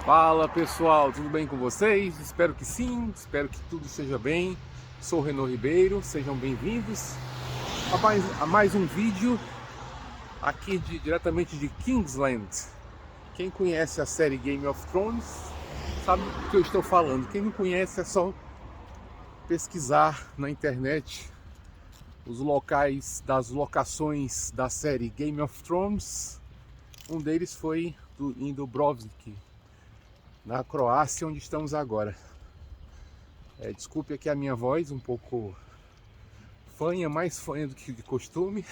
Fala pessoal, tudo bem com vocês? Espero que sim, espero que tudo esteja bem. Sou o Renaud Ribeiro, sejam bem-vindos a mais um vídeo aqui diretamente de Kingsland. Quem conhece a série Game of Thrones sabe do que eu estou falando. Quem não conhece é só pesquisar na internet os locais das locações da série Game of Thrones. Um deles foi em Dubrovnik, na Croácia, onde estamos agora. Desculpe aqui a minha voz, um pouco fanha, mais fanha do que de costume,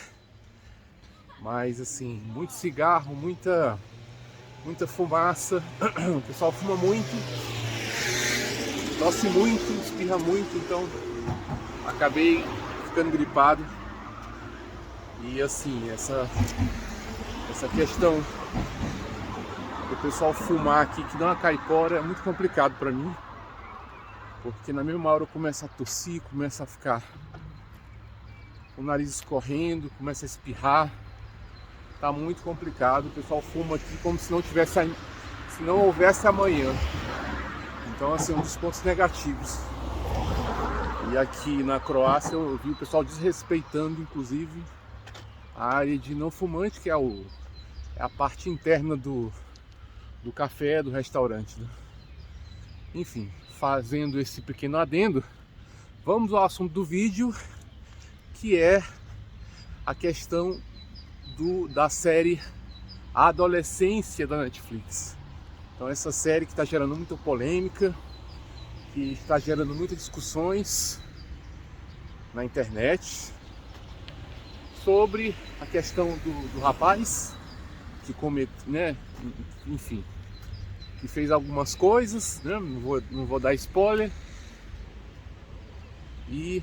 mas assim, muito cigarro, muita fumaça, o pessoal fuma muito, tosse muito, espirra muito, então acabei ficando gripado. E assim, essa questão do pessoal fumar aqui, que dá uma caipora, é muito complicado para mim, porque na mesma hora eu começo a tossir, começo a ficar com o nariz escorrendo, começa a espirrar. Tá muito complicado. O pessoal fuma aqui como se não houvesse amanhã. Então assim, um dos pontos negativos. E aqui na Croácia eu vi o pessoal desrespeitando inclusive a área de não fumante, que é a parte interna do café, do restaurante, né? Enfim, fazendo esse pequeno adendo, vamos ao assunto do vídeo, que é a questão da série Adolescência da Netflix. Então essa série que está gerando muita polêmica, que está gerando muitas discussões na internet sobre a questão do rapaz que né, enfim, que fez algumas coisas, né? Não vou dar spoiler. E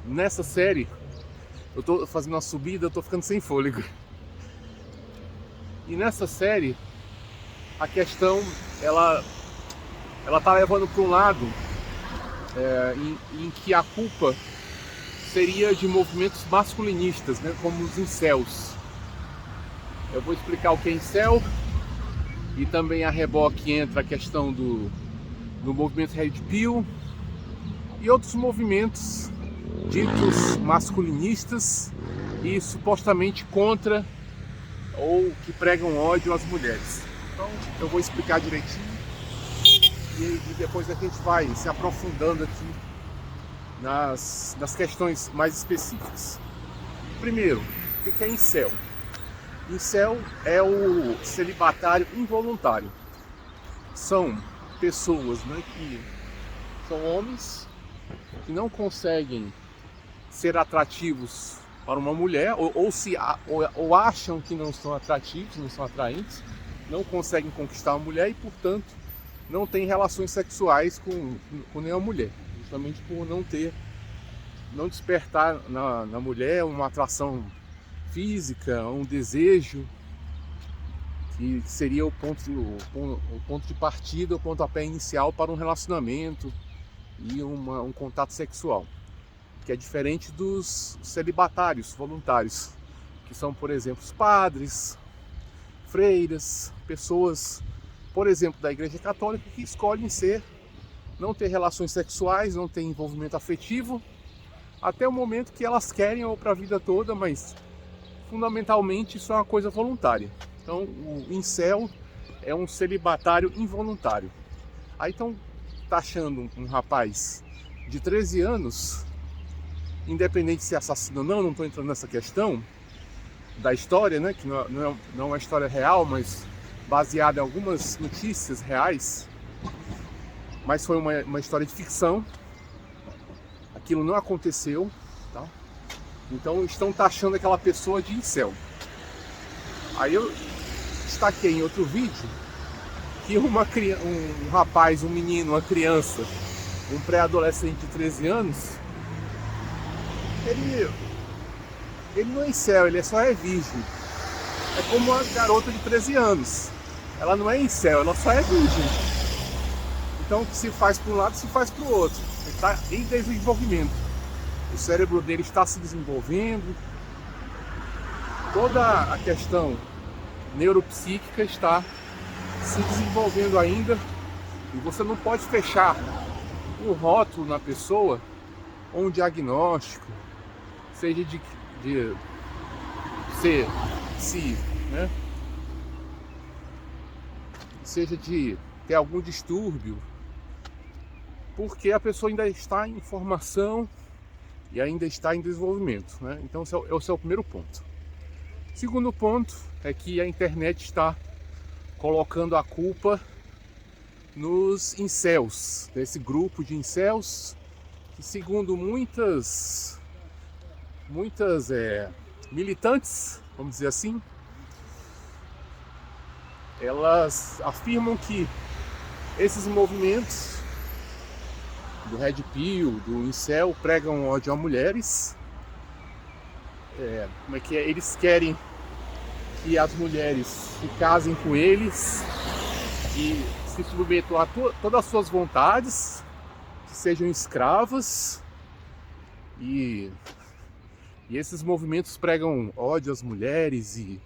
nessa série eu tô fazendo uma subida, eu tô ficando sem fôlego. E nessa série a questão ela tá levando para um lado em que a culpa seria de movimentos masculinistas, né, como os incels. Eu vou explicar o que é incel, e também a reboque entra a questão do movimento Red Pill e outros movimentos ditos masculinistas e supostamente contra ou que pregam ódio às mulheres. Então eu vou explicar direitinho e depois a gente vai se aprofundando aqui nas questões mais específicas. Primeiro, o que é incel? Incel é o celibatário involuntário. São pessoas, né, que são homens que não conseguem ser atrativos para uma mulher, ou acham que não são atrativos, não são atraentes, não conseguem conquistar uma mulher e, portanto, não têm relações sexuais com nenhuma mulher, justamente por não despertar na mulher uma atração física, um desejo, que seria o ponto de partida, o pontapé inicial para um relacionamento e um contato sexual, que é diferente dos celibatários voluntários, que são, por exemplo, os padres, freiras, pessoas, por exemplo, da Igreja Católica, que escolhem não ter relações sexuais, não ter envolvimento afetivo, até o momento que elas querem, ou para a vida toda, mas fundamentalmente isso é uma coisa voluntária. Então o incel é um celibatário involuntário. Aí estão taxando um rapaz de 13 anos, independente se é assassino ou não estou entrando nessa questão da história, né, que não é uma história real, mas baseada em algumas notícias reais, mas foi uma história de ficção, aquilo não aconteceu, tá? Então estão taxando aquela pessoa de incel. Aí eu destaquei em outro vídeo que um rapaz, um menino, uma criança, um pré-adolescente de 13 anos, ele não é incel, ele só é virgem. É como uma garota de 13 anos. Ela não é incel, ela só é virgem. Então o que se faz para um lado, se faz para o outro. Ele está em desenvolvimento. O cérebro dele está se desenvolvendo. Toda a questão neuropsíquica está se desenvolvendo ainda, e você não pode fechar um rótulo na pessoa ou um diagnóstico, seja de ser psi, né? Seja de ter algum distúrbio, porque a pessoa ainda está em formação e ainda está em desenvolvimento, né? Então esse é o primeiro ponto. Segundo ponto é que a internet está colocando a culpa nos incels, desse grupo de incels que, segundo muitas militantes, vamos dizer assim, elas afirmam que esses movimentos do Red Pill, do incel, pregam ódio a mulheres. Como é que é? Eles querem que as mulheres se casem com eles e se submetam a todas as suas vontades, que sejam escravas, e esses movimentos pregam ódio às mulheres e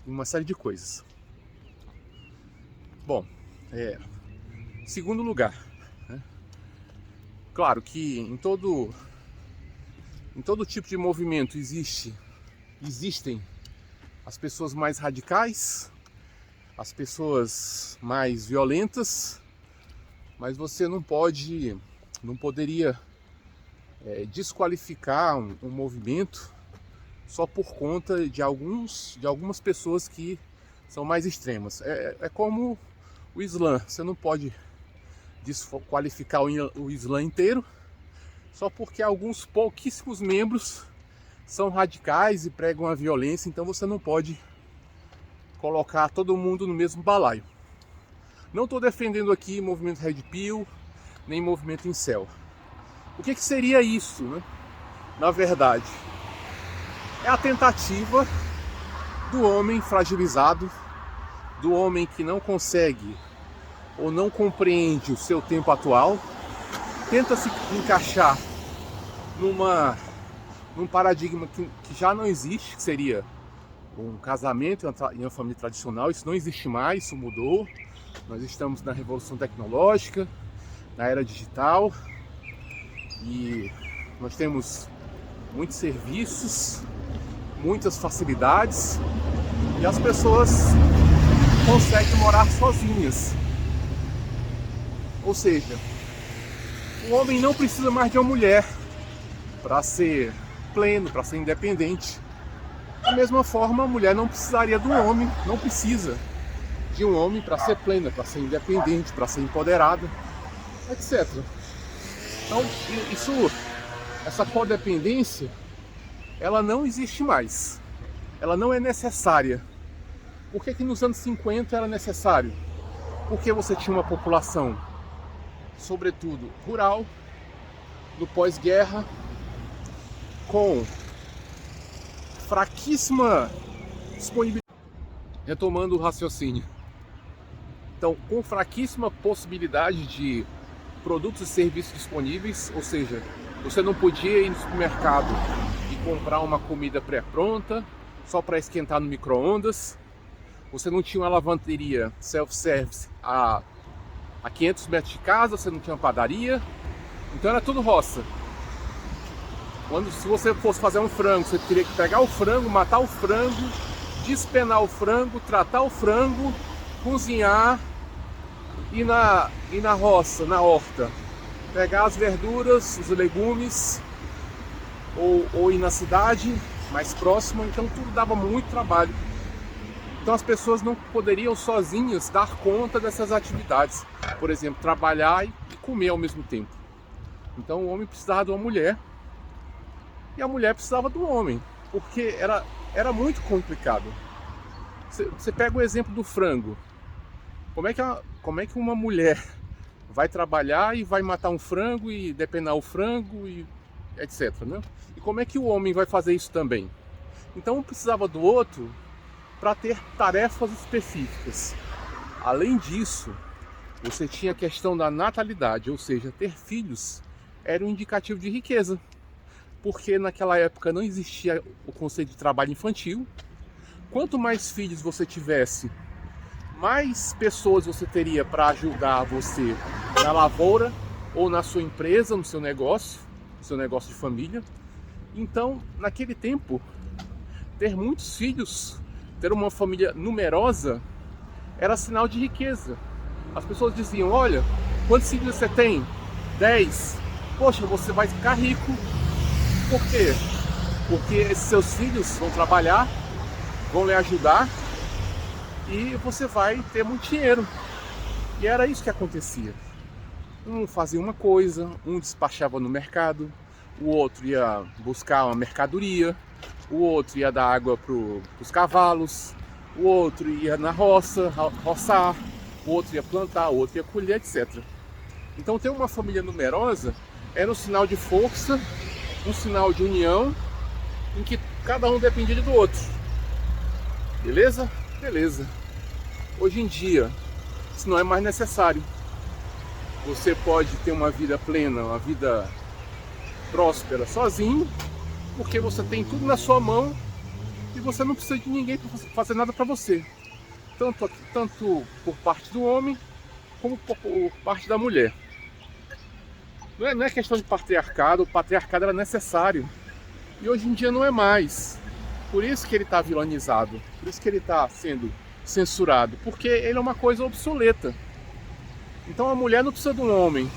uma série de coisas. Bom, segundo lugar, né? Claro que em todo tipo de movimento existem as pessoas mais radicais, as pessoas mais violentas, mas você não poderia desqualificar um movimento só por conta de algumas pessoas que são mais extremas. É como o Islã, você não pode desqualificar o Islã inteiro só porque alguns pouquíssimos membros são radicais e pregam a violência, então você não pode colocar todo mundo no mesmo balaio. Não estou defendendo aqui movimento Red Pill, nem movimento incel. O que seria isso, né? Na verdade, é a tentativa do homem fragilizado, do homem que não consegue ou não compreende o seu tempo atual, tenta se encaixar num paradigma que já não existe, que seria um casamento em uma família tradicional. Isso não existe mais, isso mudou. Nós estamos na revolução tecnológica, na era digital, e nós temos muitos serviços, muitas facilidades, e as pessoas conseguem morar sozinhas. Ou seja, o homem não precisa mais de uma mulher para ser pleno, para ser independente. Da mesma forma, a mulher não precisaria do homem, não precisa de um homem para ser plena, para ser independente, para ser empoderada, etc. Então, essa codependência, ela não existe mais. Ela não é necessária. Por que nos anos 50 era necessário? Porque você tinha uma população, sobretudo rural, do pós-guerra, com fraquíssima disponibilidade. Retomando o raciocínio. Então, com fraquíssima possibilidade de produtos e serviços disponíveis, ou seja, você não podia ir no supermercado e comprar uma comida pré-pronta só para esquentar no micro-ondas. Você não tinha uma lavanderia self-service a 500 metros de casa, você não tinha uma padaria, então era tudo roça. Se você fosse fazer um frango, você teria que pegar o frango, matar o frango, despenar o frango, tratar o frango, cozinhar, ir na roça, na horta, pegar as verduras, os legumes, ou ir na cidade mais próxima. Então tudo dava muito trabalho. Então as pessoas não poderiam sozinhas dar conta dessas atividades. Por exemplo, trabalhar e comer ao mesmo tempo. Então o homem precisava de uma mulher e a mulher precisava do homem, porque era muito complicado. Você pega o exemplo do frango. Como é que uma mulher vai trabalhar e vai matar um frango e depenar o frango e etc, né? E como é que o homem vai fazer isso também? Então um precisava do outro para ter tarefas específicas. Além disso, você tinha a questão da natalidade, ou seja, ter filhos era um indicativo de riqueza, porque naquela época não existia o conceito de trabalho infantil. Quanto mais filhos você tivesse, mais pessoas você teria para ajudar você na lavoura ou na sua empresa, no seu negócio de família. Então, naquele tempo, ter muitos filhos, ter uma família numerosa, era sinal de riqueza. As pessoas diziam: olha, quantos filhos você tem? 10. Poxa, você vai ficar rico. Por quê? Porque esses seus filhos vão trabalhar, vão lhe ajudar e você vai ter muito dinheiro. E era isso que acontecia. Um fazia uma coisa, um despachava no mercado, o outro ia buscar uma mercadoria, o outro ia dar água para os cavalos, o outro ia na roça, roçar, o outro ia plantar, o outro ia colher, etc. Então ter uma família numerosa era um sinal de força, um sinal de união, em que cada um dependia do outro. Beleza? Beleza. Hoje em dia, isso não é mais necessário. Você pode ter uma vida plena, uma vida próspera sozinho, porque você tem tudo na sua mão e você não precisa de ninguém para fazer nada para você. Tanto por parte do homem, como por parte da mulher. Não é questão de patriarcado, o patriarcado era necessário. E hoje em dia não é mais. Por isso que ele está vilanizado, por isso que ele está sendo censurado, porque ele é uma coisa obsoleta. Então a mulher não precisa de um homem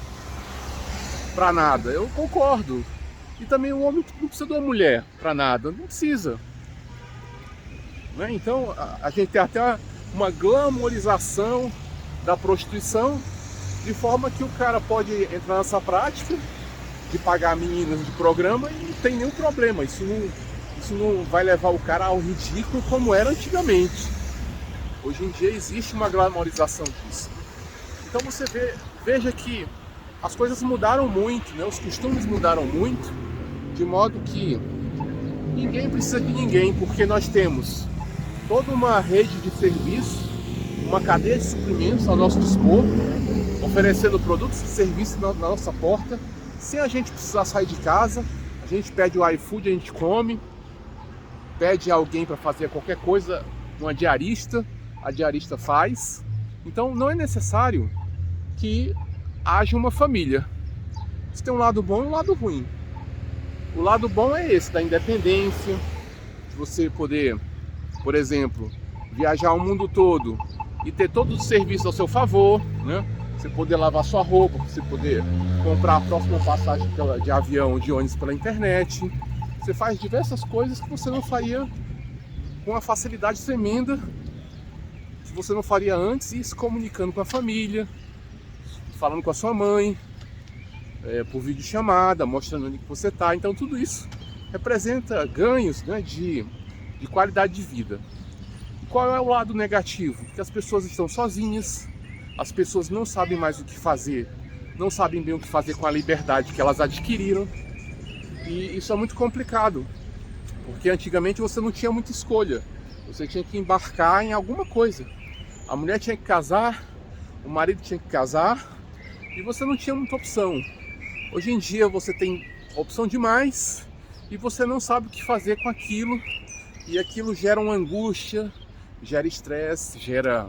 para nada, eu concordo. E também o homem não precisa de uma mulher para nada, não precisa. Né? Então a gente tem até uma glamorização da prostituição, de forma que o cara pode entrar nessa prática de pagar meninas de programa e não tem nenhum problema. Isso não vai levar o cara ao ridículo como era antigamente. Hoje em dia existe uma glamorização disso. Então você veja que as coisas mudaram muito, né? Os costumes mudaram muito, de modo que ninguém precisa de ninguém, porque nós temos toda uma rede de serviços, uma cadeia de suprimentos ao nosso dispor, oferecendo produtos e serviços na nossa porta, sem a gente precisar sair de casa. A gente pede o iFood, a gente come, pede alguém para fazer qualquer coisa, uma diarista, a diarista faz. Então não é necessário que haja uma família. Isso tem um lado bom e um lado ruim. O lado bom é esse, da independência, de você poder, por exemplo, viajar o mundo todo e ter todos os serviços ao seu favor, né? Você poder lavar sua roupa, você poder comprar a próxima passagem de avião, de ônibus pela internet. Você faz diversas coisas que você não faria com uma facilidade tremenda, que você não faria antes, e se comunicando com a família, falando com a sua mãe, por videochamada, mostrando onde você está. Então tudo isso representa ganhos, né, de qualidade de vida. E qual é o lado negativo? Que as pessoas estão sozinhas, as pessoas não sabem mais o que fazer, não sabem bem o que fazer com a liberdade que elas adquiriram. E isso é muito complicado, porque antigamente você não tinha muita escolha, você tinha que embarcar em alguma coisa. A mulher tinha que casar, o marido tinha que casar, e você não tinha muita opção. Hoje em dia você tem opção demais e você não sabe o que fazer com aquilo, e aquilo gera uma angústia, gera estresse, gera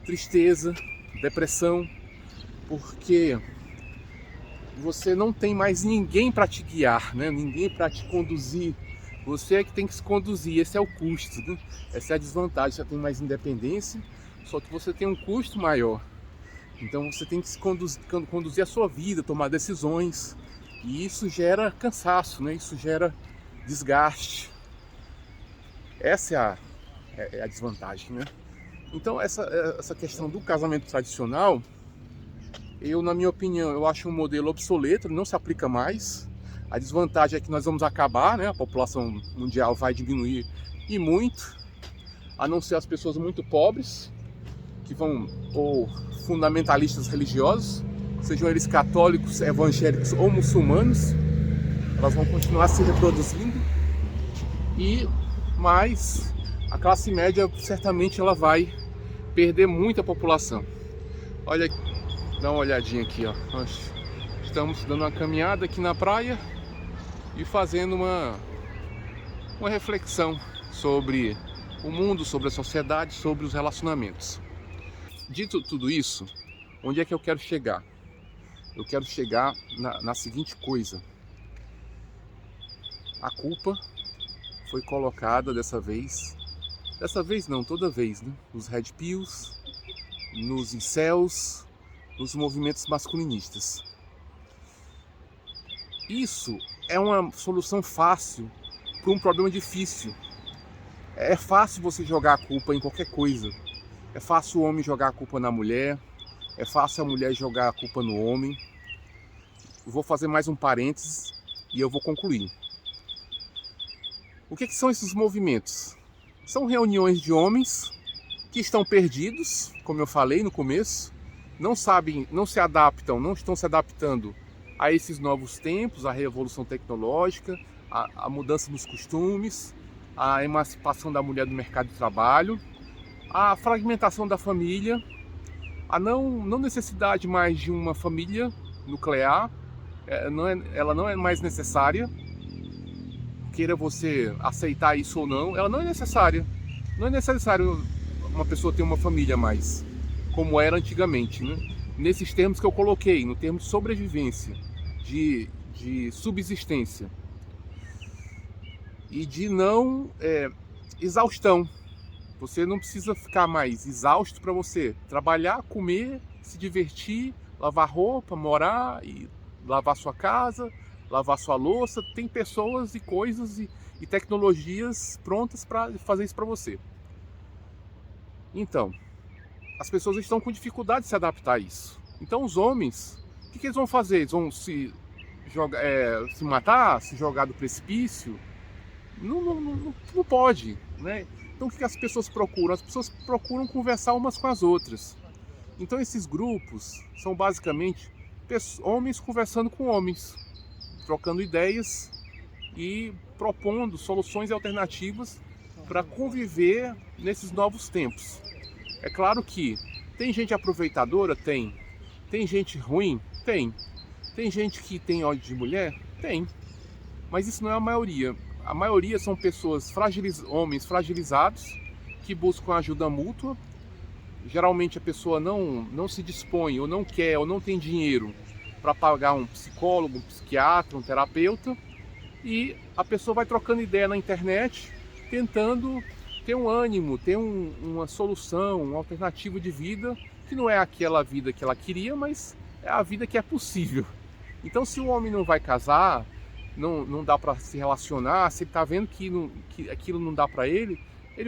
tristeza, depressão, porque você não tem mais ninguém para te guiar, né? Ninguém para te conduzir. Você é que tem que se conduzir, esse é o custo, né? Essa é a desvantagem. Você tem mais independência, só que você tem um custo maior. Então você tem que se conduzir a sua vida, tomar decisões, e isso gera cansaço, né? Isso gera desgaste. Essa é a desvantagem, né? Então essa questão do casamento tradicional, na minha opinião, eu acho um modelo obsoleto, não se aplica mais. A desvantagem é que nós vamos acabar, né? A população mundial vai diminuir, e muito, a não ser as pessoas muito pobres, que vão, ou fundamentalistas religiosos, sejam eles católicos, evangélicos ou muçulmanos, elas vão continuar se reproduzindo, mas a classe média certamente ela vai perder muita população. Olha, dá uma olhadinha aqui, ó. Nós estamos dando uma caminhada aqui na praia e fazendo uma reflexão sobre o mundo, sobre a sociedade, sobre os relacionamentos. Dito tudo isso, onde é que eu quero chegar? Eu quero chegar na seguinte coisa. A culpa foi colocada dessa vez não, toda vez, né? Nos Red Pills, nos incels, nos movimentos masculinistas. Isso é uma solução fácil para um problema difícil. É fácil você jogar a culpa em qualquer coisa. É fácil o homem jogar a culpa na mulher, é fácil a mulher jogar a culpa no homem. Eu vou fazer mais um parênteses e eu vou concluir. O que são esses movimentos? São reuniões de homens que estão perdidos, como eu falei no começo, não sabem, não se adaptam, não estão se adaptando a esses novos tempos, a revolução tecnológica, a mudança nos costumes, a emancipação da mulher do mercado de trabalho, a fragmentação da família, a não necessidade mais de uma família nuclear, ela não é mais necessária, queira você aceitar isso ou não, ela não é necessária. Não é necessário uma pessoa ter uma família mais, como era antigamente, né? Nesses termos que eu coloquei, no termo de sobrevivência, de subsistência e de não exaustão. Você não precisa ficar mais exausto para você trabalhar, comer, se divertir, lavar roupa, morar e lavar sua casa, lavar sua louça. Tem pessoas e coisas e tecnologias prontas para fazer isso para você. Então, as pessoas estão com dificuldade de se adaptar a isso. Então os homens, o que eles vão fazer? Eles vão se matar, se jogar do precipício? Não pode, né? Então o que as pessoas procuram? As pessoas procuram conversar umas com as outras. Então esses grupos são basicamente homens conversando com homens, trocando ideias e propondo soluções alternativas para conviver nesses novos tempos. É claro que tem gente aproveitadora? Tem. Tem gente ruim? Tem. Tem gente que tem ódio de mulher? Tem. Mas isso não é a maioria. A maioria são pessoas homens fragilizados que buscam ajuda mútua. Geralmente a pessoa não se dispõe, ou não quer, ou não tem dinheiro para pagar um psicólogo, um psiquiatra, um terapeuta. E a pessoa vai trocando ideia na internet, tentando ter um ânimo, ter uma solução, uma alternativa de vida, que não é aquela vida que ela queria, mas é a vida que é possível. Então se o homem não vai casar, não dá para se relacionar, se ele está vendo que aquilo não dá para ele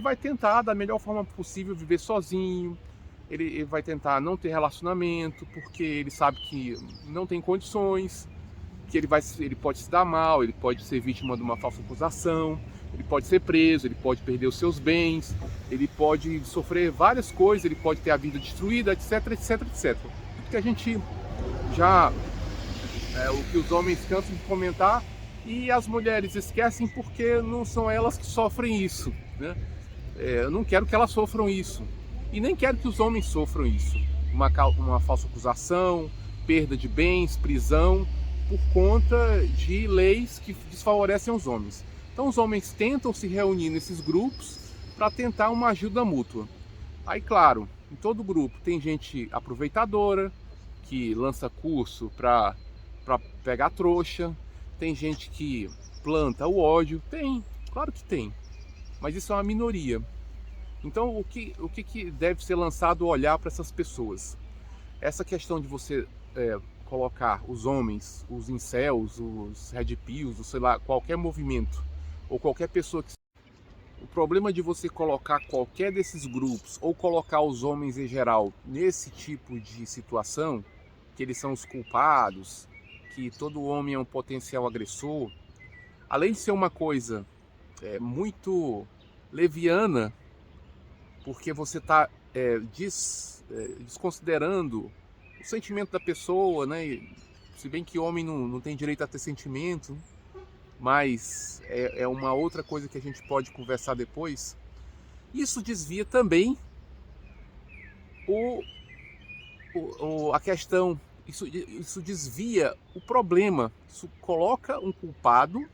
vai tentar da melhor forma possível viver sozinho, ele vai tentar não ter relacionamento, porque ele sabe que não tem condições, que ele pode se dar mal, ele pode ser vítima de uma falsa acusação, ele pode ser preso, ele pode perder os seus bens, ele pode sofrer várias coisas, ele pode ter a vida destruída, etc, etc, etc. Tudo que a gente já... o que os homens cansam de comentar e as mulheres esquecem porque não são elas que sofrem isso, né? Eu não quero que elas sofram isso. E nem quero que os homens sofram isso. Uma falsa acusação, perda de bens, prisão, por conta de leis que desfavorecem os homens. Então os homens tentam se reunir nesses grupos para tentar uma ajuda mútua. Aí, claro, em todo grupo tem gente aproveitadora, que lança curso para pegar trouxa, tem gente que planta o ódio, claro que tem, mas isso é uma minoria. Então o que deve ser lançado olhar para essas pessoas? Essa questão de você colocar os homens, os incels, os red pills, sei lá, qualquer movimento ou qualquer pessoa que... O problema de você colocar qualquer desses grupos ou colocar os homens em geral nesse tipo de situação, que eles são os culpados, que todo homem é um potencial agressor, além de ser uma coisa muito leviana, porque você está desconsiderando o sentimento da pessoa, né? Se bem que homem não tem direito a ter sentimento, mas é uma outra coisa que a gente pode conversar depois. Isso desvia também a questão, isso desvia o problema, isso coloca um culpado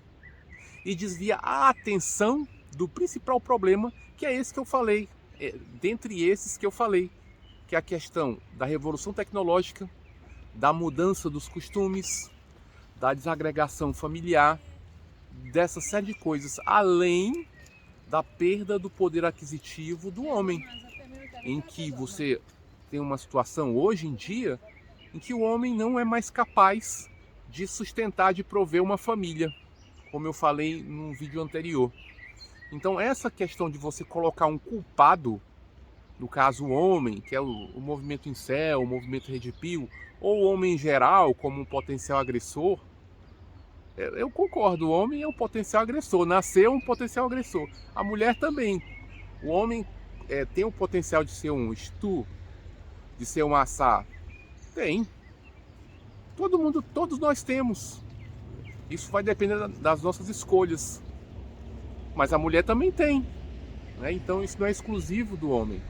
e desvia a atenção do principal problema, que é esse que eu falei, dentre esses que eu falei, que é a questão da revolução tecnológica, da mudança dos costumes, da desagregação familiar, dessa série de coisas, além da perda do poder aquisitivo do homem, em que você tem uma situação hoje em dia em que o homem não é mais capaz de sustentar, de prover uma família, como eu falei no vídeo anterior. Então essa questão de você colocar um culpado, no caso o homem, que é o movimento incel, o movimento Red Pill, ou o homem em geral como um potencial agressor, eu concordo, o homem é um potencial agressor, nasceu um potencial agressor. A mulher também. O homem tem o potencial de ser um estu, de ser um assá. Tem. Todo mundo, todos nós temos. Isso vai depender das nossas escolhas. Mas a mulher também tem, né? Então isso não é exclusivo do homem.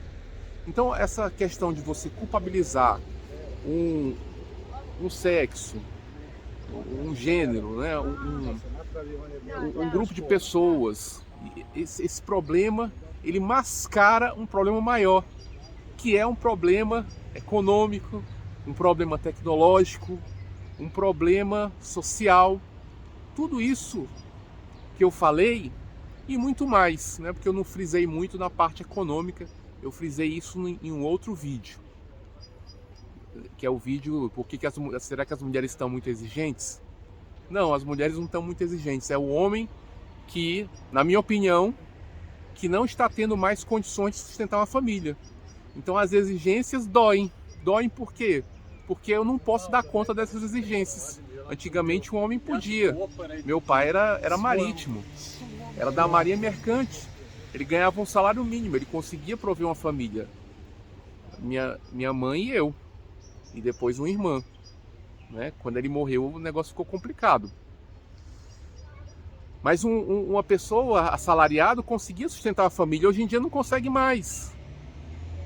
Então essa questão de você culpabilizar um sexo, um gênero, né? um grupo de pessoas, esse problema, ele mascara um problema maior, que é um problema econômico, um problema tecnológico, um problema social. Tudo isso que eu falei e muito mais, né? Porque eu não frisei muito na parte econômica, eu frisei isso em um outro vídeo, que é o vídeo por que será que as mulheres estão muito exigentes? Não, as mulheres não estão muito exigentes, é o homem que, na minha opinião, que não está tendo mais condições de sustentar uma família. Então as exigências doem. Doem por quê? Porque eu não posso dar conta dessas exigências. Antigamente o homem podia. Meu pai era marítimo, era da marinha mercante. Ele ganhava um salário mínimo, ele conseguia prover uma família. Minha mãe e eu. E depois uma irmã. Né? Quando ele morreu, o negócio ficou complicado. Mas uma pessoa assalariada conseguia sustentar a família. Hoje em dia não consegue mais.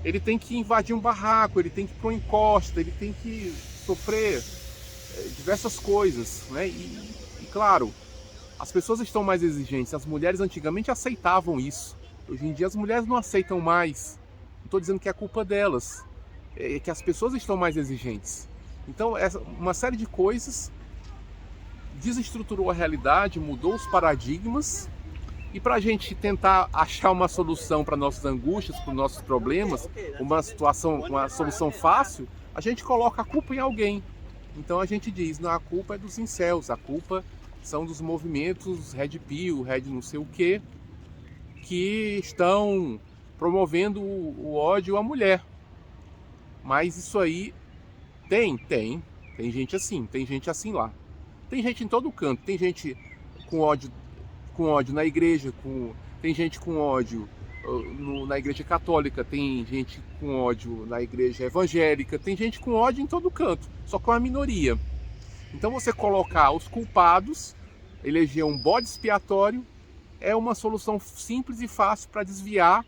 Ele tem que invadir um barraco, ele tem que ir para uma encosta, ele tem que sofrer diversas coisas, né? E claro, as pessoas estão mais exigentes. As mulheres antigamente aceitavam isso. Hoje em dia as mulheres não aceitam mais. Não estou dizendo que é culpa delas, é que as pessoas estão mais exigentes. Então, uma série de coisas desestruturou a realidade, mudou os paradigmas. E para a gente tentar achar uma solução para nossas angústias, para os nossos problemas, uma solução fácil, a gente coloca a culpa em alguém. Então a gente diz, não, a culpa é dos incels, a culpa são dos movimentos Red Pill, Red não sei o que estão promovendo o ódio à mulher. Mas isso aí tem gente assim lá. Tem gente em todo canto, tem gente com ódio na igreja, tem gente com ódio na igreja católica, tem gente com ódio na igreja evangélica, tem gente com ódio em todo canto, só que é uma minoria. Então você colocar os culpados, eleger um bode expiatório, é uma solução simples e fácil para desviar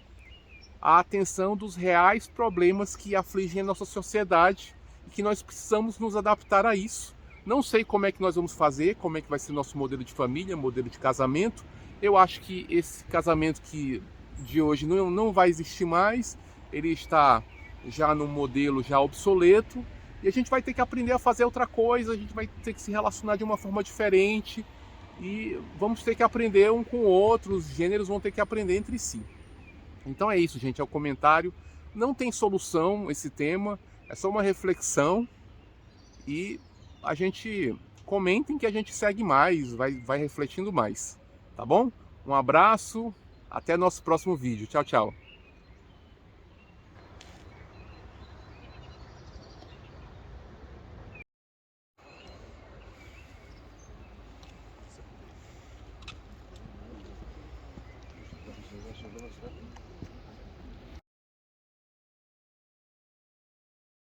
a atenção dos reais problemas que afligem a nossa sociedade e que nós precisamos nos adaptar a isso. Não sei como é que nós vamos fazer, como é que vai ser nosso modelo de família, modelo de casamento. Eu acho que esse casamento de hoje não vai existir mais. Ele está já num modelo já obsoleto. E a gente vai ter que aprender a fazer outra coisa, a gente vai ter que se relacionar de uma forma diferente. E vamos ter que aprender um com o outro, os gêneros vão ter que aprender entre si. Então é isso, gente, é o comentário. Não tem solução esse tema, é só uma reflexão. E a gente comentem que a gente segue mais, vai refletindo mais, tá bom? Um abraço, até nosso próximo vídeo. Tchau, tchau.